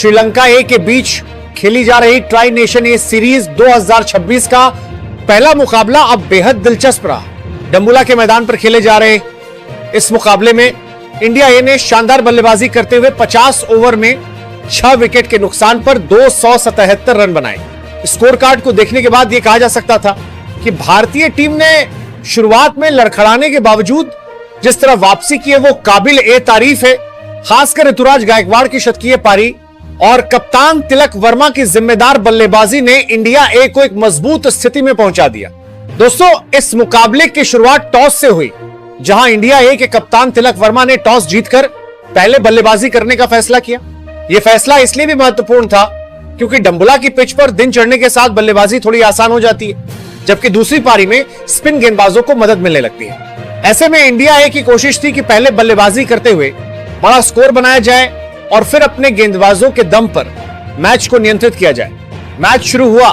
श्रीलंका ए के बीच खेली जा रही ट्राई नेशन ए सीरीज 2026 का पहला मुकाबला अब बेहद दिलचस्प रहा। डंबुला के मैदान पर खेले जा रहे इस मुकाबले में इंडिया ए ने शानदार बल्लेबाजी करते हुए 50 ओवर में 6 विकेट के नुकसान पर 277 रन बनाए। स्कोर कार्ड को देखने के बाद यह कहा जा सकता था कि भारतीय टीम ने शुरुआत में लड़खड़ाने के बावजूद जिस तरह वापसी की है वो काबिल ए तारीफ है। खासकर ऋतुराज गायकवाड़ की शतकीय पारी और कप्तान तिलक वर्मा की जिम्मेदार बल्लेबाजी ने इंडिया ए को एक मजबूत स्थिति में पहुंचा दिया। दोस्तों, इस मुकाबले की शुरुआत टॉस से हुई, जहां इंडिया ए के कप्तान तिलक वर्मा ने टॉस जीतकर पहले बल्लेबाजी करने का फैसला किया। यह फैसला इसलिए भी महत्वपूर्ण था क्योंकि डंबुला की पिच पर दिन चढ़ने के साथ बल्लेबाजी थोड़ी आसान हो जाती है, जबकि दूसरी पारी में स्पिन गेंदबाजों को मदद मिलने लगती है। ऐसे में इंडिया ए की कोशिश थी कि पहले बल्लेबाजी करते हुए बड़ा स्कोर बनाया जाए और फिर अपने गेंदबाजों के दम पर मैच को नियंत्रित किया जाए। मैच शुरू हुआ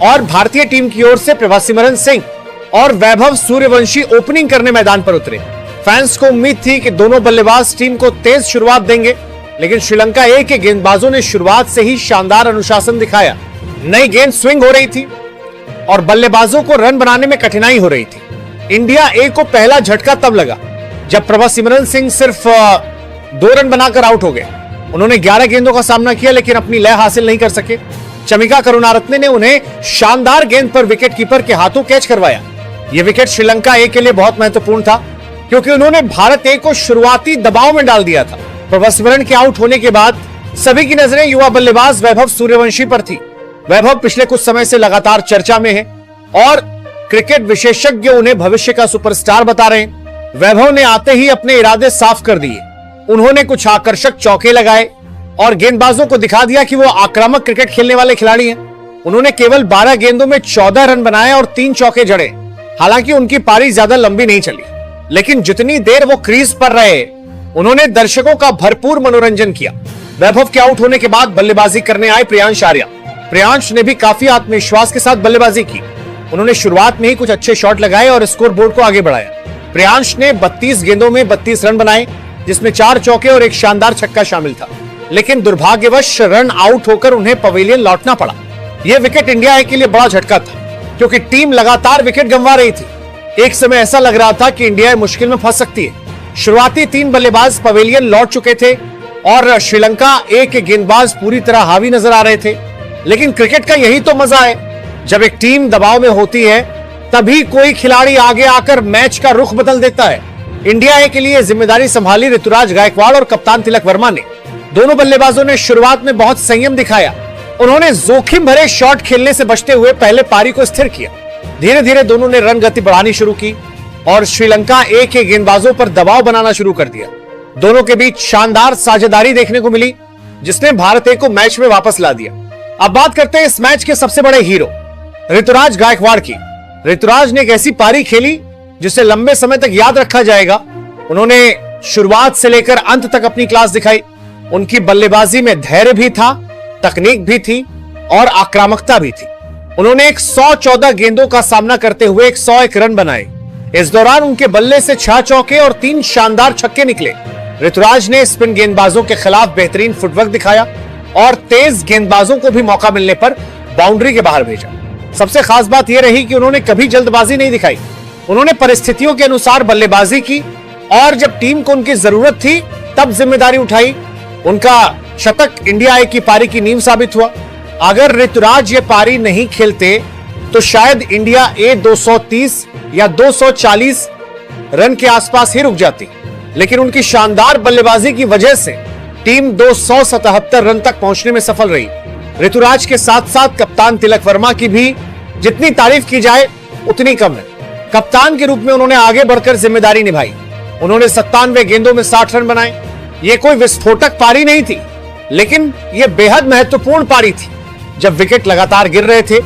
और भारतीय टीम की ओर से प्रभासिमरन सिंह और वैभव सूर्यवंशी ओपनिंग करने मैदान पर उतरे। फैंस को उम्मीद थी कि दोनों बल्लेबाज टीम को तेज शुरुआत देंगे, लेकिन श्रीलंका ए के गेंदबाजों ने शुरुआत से ही शानदार अनुशासन दिखाया। नई गेंद स्विंग हो रही थी और बल्लेबाजों को रन बनाने में कठिनाई हो रही थी। इंडिया ए को पहला झटका तब लगा जब प्रभासिमरन सिंह सिर्फ 2 रन बनाकर आउट हो गए। उन्होंने 11 गेंदों का सामना किया लेकिन अपनी लय हासिल नहीं कर सके। चमिका करुणारत्ने ने उन्हें शानदार गेंद पर विकेट कीपर के हाथों कैच करवाया। यह विकेट श्रीलंका ए के लिए बहुत महत्वपूर्ण था क्योंकि उन्होंने भारत ए को शुरुआती दबाव में डाल दिया था। प्रभासिमरन के आउट होने के बाद सभी की नजरें युवा बल्लेबाज वैभव सूर्यवंशी पर थी। वैभव पिछले कुछ समय से लगातार चर्चा में है और क्रिकेट विशेषज्ञ उन्हें भविष्य का सुपरस्टार बता रहे हैं। वैभव ने आते ही अपने इरादे साफ कर दिए। उन्होंने कुछ आकर्षक चौके लगाए और गेंदबाजों को दिखा दिया कि वो आक्रामक क्रिकेट खेलने वाले खिलाड़ी हैं। उन्होंने केवल 12 गेंदों में 14 रन बनाए और 3 चौके जड़े। हालांकि उनकी पारी ज्यादा लंबी नहीं चली, लेकिन जितनी देर वो क्रीज पर रहे उन्होंने दर्शकों का भरपूर मनोरंजन किया। वैभव के आउट होने के बाद बल्लेबाजी करने आए प्रियांश आर्या। प्रियांश ने भी काफी आत्मविश्वास के साथ बल्लेबाजी की। उन्होंने शुरुआत में ही कुछ अच्छे शॉट लगाए और स्कोर बोर्ड को आगे बढ़ाया। प्रियांश ने 32 गेंदों में 32 रन बनाए, जिसमें 4 चौके और एक शानदार छक्का शामिल था, लेकिन दुर्भाग्यवश रन आउट होकर उन्हें पवेलियन लौटना पड़ा। यह विकेट इंडिया ए के लिए बड़ा झटका था क्योंकि टीम लगातार विकेट गंवा रही थी। एक समय ऐसा लग रहा था कि इंडिया मुश्किल में फंस सकती है। शुरुआती 3 बल्लेबाज पवेलियन लौट चुके थे और श्रीलंका ए के गेंदबाज पूरी तरह हावी नजर आ रहे थे। लेकिन क्रिकेट का यही तो मजा है, जब एक टीम दबाव में होती है तभी कोई खिलाड़ी आगे आकर मैच का रुख बदल देता है। इंडिया ए के लिए जिम्मेदारी संभाली ऋतुराज गायकवाड़ और कप्तान तिलक वर्मा ने। दोनों बल्लेबाजों ने शुरुआत में बहुत संयम दिखाया। उन्होंने जोखिम भरे शॉट खेलने से बचते हुए पहले पारी को स्थिर किया। धीरे धीरे दोनों ने रन गति बढ़ानी शुरू की और श्रीलंका ए के गेंदबाजों पर दबाव बनाना शुरू कर दिया। दोनों के बीच शानदार साझेदारी देखने को मिली, जिसने भारत ए को मैच में वापस ला दिया। अब बात करते हैं इस मैच के सबसे बड़े हीरो ऋतुराज गायकवाड़ की। ऋतुराज ने एक ऐसी पारी खेली जिसे लंबे समय तक याद रखा जाएगा। उन्होंने शुरुआत से लेकर अंत तक अपनी क्लास दिखाई। उनकी बल्लेबाजी में धैर्य भी था, तकनीक भी थी और आक्रामकता भी थी। उन्होंने 114 गेंदों का सामना करते हुए 101 रन बनाए। इस दौरान उनके बल्ले से 6 चौके और 3 शानदार छक्के निकले। ऋतुराज ने स्पिन गेंदबाजों के खिलाफ बेहतरीन फुटवर्क दिखाया और तेज गेंदबाजों को भी मौका मिलने पर बाउंड्री के बाहर भेजा। सबसे खास बात यह रही कि उन्होंने कभी जल्दबाजी नहीं दिखाई। उन्होंने परिस्थितियों के अनुसार बल्लेबाजी की और जब टीम को उनकी जरूरत थी तब जिम्मेदारी उठाई। उनका शतक इंडिया ए की पारी की नींव साबित हुआ। अगर ऋतुराज ये पारी नहीं खेलते तो शायद इंडिया ए 230 या 240 रन के आसपास ही रुक जाती, लेकिन उनकी शानदार बल्लेबाजी की वजह से टीम 277 रन तक पहुंचने में सफल रही। ऋतुराज के साथ साथ कप्तान तिलक वर्मा की भी जितनी तारीफ की जाए उतनी कम है। कप्तान के रूप में उन्होंने आगे बढ़कर जिम्मेदारी निभाई। उन्होंने 97 गेंदों में 60 रन बनाए। यह कोई विस्फोटक पारी नहीं थी, लेकिन यह बेहद महत्वपूर्ण पारी थी। जब विकेट लगातार गिर रहे थे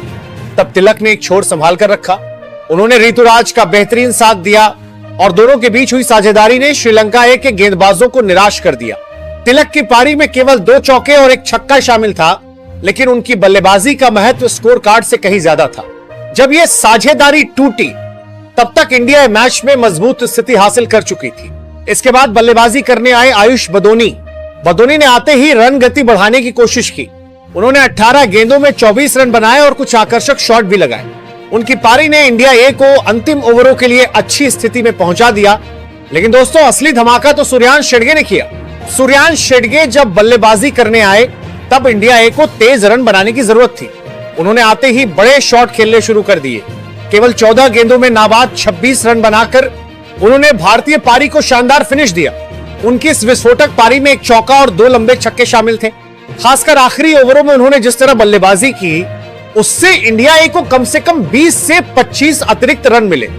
तब तिलक ने एक छोर संभाल कर रखा। उन्होंने ऋतुराज का बेहतरीन साथ दिया और दोनों के बीच हुई साझेदारी ने श्रीलंका ए के गेंदबाजों को निराश कर दिया। तिलक की पारी में केवल 2 चौके और 1 छक्का शामिल था, लेकिन उनकी बल्लेबाजी का महत्व स्कोर कार्ड से कहीं ज्यादा था। जब यह साझेदारी टूटी तब तक इंडिया मैच में मजबूत स्थिति हासिल कर चुकी थी। इसके बाद बल्लेबाजी करने आए आयुष बदोनी बदोनी ने आते ही रन गति बढ़ाने की कोशिश की। उन्होंने 18 गेंदों में 24 रन बनाए और कुछ आकर्षक शॉट भी लगाए। उनकी पारी ने इंडिया ए को अंतिम ओवरों के लिए अच्छी स्थिति में पहुंचा दिया। लेकिन दोस्तों, असली धमाका तो सूर्यांश शेडगे ने किया। सूर्यांश शेडगे जब बल्लेबाजी करने आए तब इंडिया ए को तेज रन बनाने की जरूरत थी। उन्होंने आते ही बड़े शॉट खेलने शुरू कर दिए। केवल 14 गेंदों में नाबाद 26 रन बनाकर उन्होंने भारतीय पारी को शानदार फिनिश दिया। उनकी इस विस्फोटक पारी में एक चौका और 2 लंबे छक्के शामिल थे। खासकर आखिरी ओवरों में उन्होंने जिस तरह बल्लेबाजी की, उससे इंडिया ए को कम से कम 20 से 25 अतिरिक्त रन मिले।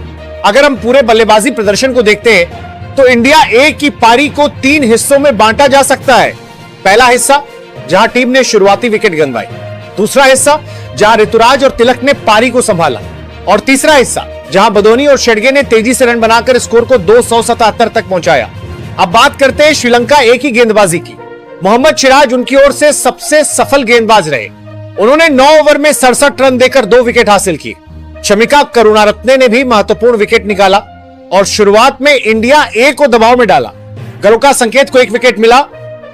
अगर हम पूरे बल्लेबाजी प्रदर्शन को देखते हैं तो इंडिया ए की पारी को 3 हिस्सों में बांटा जा सकता है। पहला हिस्सा जहां टीम ने शुरुआती विकेट गंवाई, दूसरा हिस्सा जहां ऋतुराज और तिलक ने पारी को संभाला, और तीसरा हिस्सा जहां बदोनी और शेडगे ने तेजी से रन बनाकर स्कोर को 277 तक पहुंचाया। अब बात करते हैं श्रीलंका ए की गेंदबाजी की। मोहम्मद सिराज उनकी ओर से सबसे सफल गेंदबाज रहे। उन्होंने 9 ओवर में 67 रन देकर 2 विकेट हासिल किए। शमिका करुणारत्ने ने भी महत्वपूर्ण विकेट निकाला और शुरुआत में इंडिया ए को दबाव में डाला। गलोका संकेत को 1 विकेट मिला,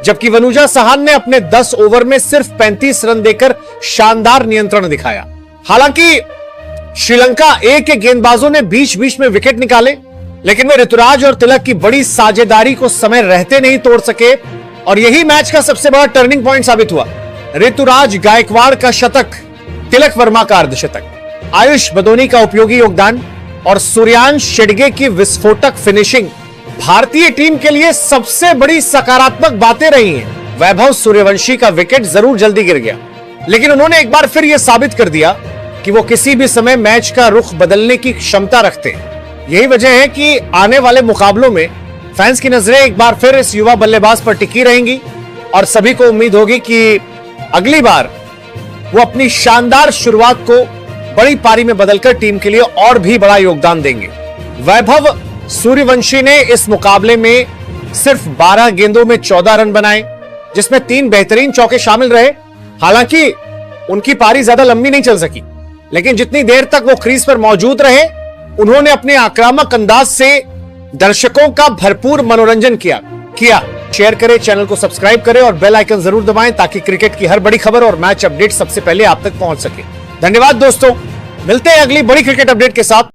जबकि वनुजा सहान ने अपने 10 ओवर में सिर्फ 35 रन देकर शानदार नियंत्रण दिखाया। हालांकि श्रीलंका ए के गेंदबाजों ने बीच बीच में विकेट निकाले, लेकिन वे ऋतुराज और तिलक की बड़ी साझेदारी को समय रहते नहीं तोड़ सके, और यही मैच का सबसे बड़ा टर्निंग पॉइंट साबित हुआ। ऋतुराज गायकवाड़ का शतक, तिलक वर्मा का अर्धशतक, आयुष बदोनी का उपयोगी योगदान और सूर्यांश शेडगे की विस्फोटक फिनिशिंग भारतीय टीम के लिए सबसे बड़ी सकारात्मक बातें रही हैं। वैभव सूर्यवंशी का विकेट जरूर जल्दी गिर गया, लेकिन उन्होंने एक बार फिर यह साबित कर दिया कि वो किसी भी समय मैच का रुख बदलने की क्षमता रखते हैं। यही वजह है कि आने वाले मुकाबलों में फैंस की नजरें एक बार फिर इस युवा बल्लेबाज पर टिकी रहेंगी और सभी को उम्मीद होगी कि अगली बार वो अपनी शानदार शुरुआत को बड़ी पारी में बदलकर टीम के लिए और भी बड़ा योगदान देंगे। वैभव सूर्यवंशी ने इस मुकाबले में सिर्फ 12 गेंदों में 14 रन बनाए, जिसमें 3 बेहतरीन चौके शामिल रहे। हालांकि उनकी पारी ज्यादा लंबी नहीं चल सकी, लेकिन जितनी देर तक वो क्रीज पर मौजूद रहे, उन्होंने अपने आक्रामक अंदाज से दर्शकों का भरपूर मनोरंजन किया। शेयर करें, चैनल को सब्सक्राइब करें और बेल आइकन जरूर दबाएं ताकि क्रिकेट की हर बड़ी खबर और मैच अपडेट सबसे पहले आप तक पहुंच सके। धन्यवाद दोस्तों, मिलते हैं अगली बड़ी क्रिकेट अपडेट के साथ।